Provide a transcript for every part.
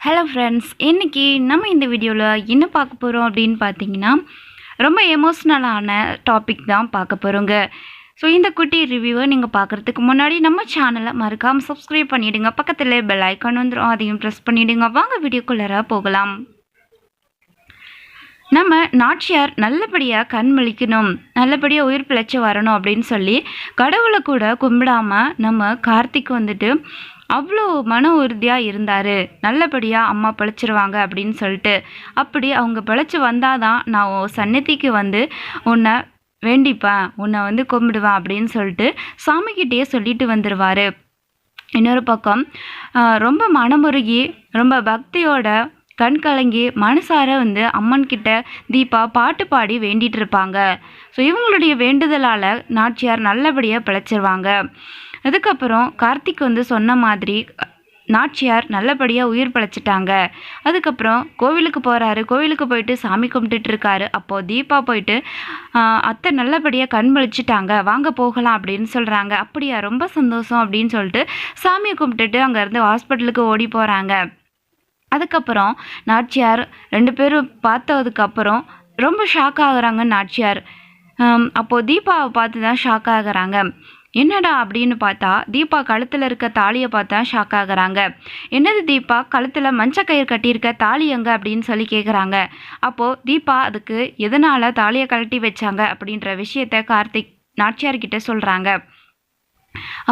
Hello friends, இன்றைக்கி நம்ம இந்த வீடியோவில் என்ன பார்க்க போகிறோம் அப்படின்னு பார்த்தீங்கன்னா, ரொம்ப எமோஷ்னலான டாபிக் தான் பார்க்க போகிறோங்க. ஸோ இந்த குட்டி ரிவ்யூவை நீங்கள் பார்க்குறதுக்கு முன்னாடி நம்ம சேனலை மறக்காமல் சப்ஸ்கிரைப் பண்ணிவிடுங்க. பக்கத்தில் பெல் ஐக்கான் வந்துடும், அதையும் ப்ரெஸ் பண்ணிவிடுங்க. வாங்க வீடியோக்குள்ளார போகலாம். நம்ம நாச்சியார் நல்லபடியாக கண் முழிக்கணும், நல்லபடியாக உயிர் பிழைச்சி வரணும் அப்படின்னு சொல்லி கடவுளை கூட கும்பிடாமல் நம்ம கார்த்திக் வந்துட்டு அவ்வளோ மன உறுதியாக இருந்தார். நல்லபடியாக அம்மா பிழைச்சிருவாங்க அப்படின்னு சொல்லிட்டு. அப்படி அவங்க பிழைச்சி வந்தால் தான் நான் சந்நிதிக்கு வந்து உன்னை வேண்டிப்பேன், உன்னை வந்து கும்பிடுவேன் அப்படின்னு சொல்லிட்டு சாமிக்கிட்டேயே சொல்லிட்டு வந்துடுவார். இன்னொரு பக்கம் ரொம்ப மனமுருகி ரொம்ப பக்தியோட கண் கலங்கி மனசார வந்து அம்மன்கிட்ட தீபா பாட்டு பாடி வேண்டிகிட்டு இருப்பாங்க. ஸோ இவங்களுடைய வேண்டுதலால் நாச்சியார் நல்லபடியாக பிழைச்சிருவாங்க. அதுக்கப்புறம் கார்த்திக் வந்து சொன்ன மாதிரி நாச்சியார் நல்லபடியாக உயிர் பிழைச்சிட்டாங்க. அதுக்கப்புறம் கோவிலுக்கு போகிறாரு. கோவிலுக்கு போயிட்டு சாமி கும்பிட்டுட்டு இருக்காரு. அப்போது தீபா போயிட்டு அத்தை நல்லபடியாக கண் முழிச்சிட்டாங்க, வாங்க போகலாம் அப்படின்னு சொல்கிறாங்க. அப்படியா, ரொம்ப சந்தோஷம் அப்படின்னு சொல்லிட்டு சாமியை கும்பிட்டுட்டு அங்கேருந்து ஹாஸ்பிட்டலுக்கு ஓடி போகிறாங்க. அதுக்கப்புறம் நாச்சியார் 2 பேரும் பார்த்ததுக்கப்புறம் ரொம்ப ஷாக் ஆகுறாங்க நாச்சியார். அப்போது தீபாவை பார்த்து தான் ஷாக் ஆகுறாங்க. என்னடா அப்படின்னு பார்த்தா தீபா கழுத்தில் இருக்க தாலியை பார்த்தா ஷாக் ஆகுறாங்க. என்னது தீபா, கழுத்தில் மஞ்சக்கயிறு கட்டியிருக்க தாலி எங்க அப்படின்னு சொல்லி கேட்குறாங்க. அப்போது தீபா அதுக்கு எதனால் தாலியை கழட்டி வச்சாங்க அப்படின்ற விஷயத்த கார்த்திக் நாச்சியார்கிட்ட சொல்கிறாங்க.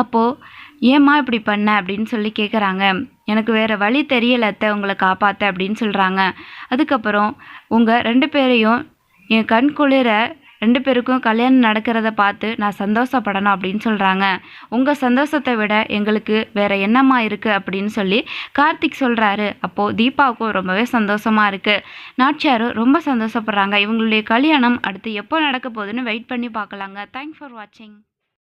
அப்போது ஏம்மா இப்படி பண்ண அப்படின்னு சொல்லி கேட்குறாங்க. எனக்கு வேறு வழி தெரியல அத்தை, உங்களை காப்பாற்ற அப்படின்னு சொல்கிறாங்க. அதுக்கப்புறம் உங்கள் 2 பேரையும் என் கண் குளிர 2 பேருக்கும் கல்யாணம் நடக்கிறத பார்த்து நான் சந்தோஷப்படணும் அப்படின்னு சொல்கிறாங்க. உங்கள் சந்தோஷத்தை விட எங்களுக்கு வேறு என்னம்மா இருக்குது அப்படின்னு சொல்லி கார்த்திக் சொல்கிறாரு. அப்போது தீபாவுக்கும் ரொம்பவே சந்தோஷமாக இருக்குது. நாச்சியாரும் ரொம்ப சந்தோஷப்படுறாங்க. இவங்களுடைய கல்யாணம் அடுத்து எப்போ நடக்க போகுதுன்னு வெயிட் பண்ணி பார்க்கலாங்க. தேங்க்ஸ் ஃபார் வாட்சிங்.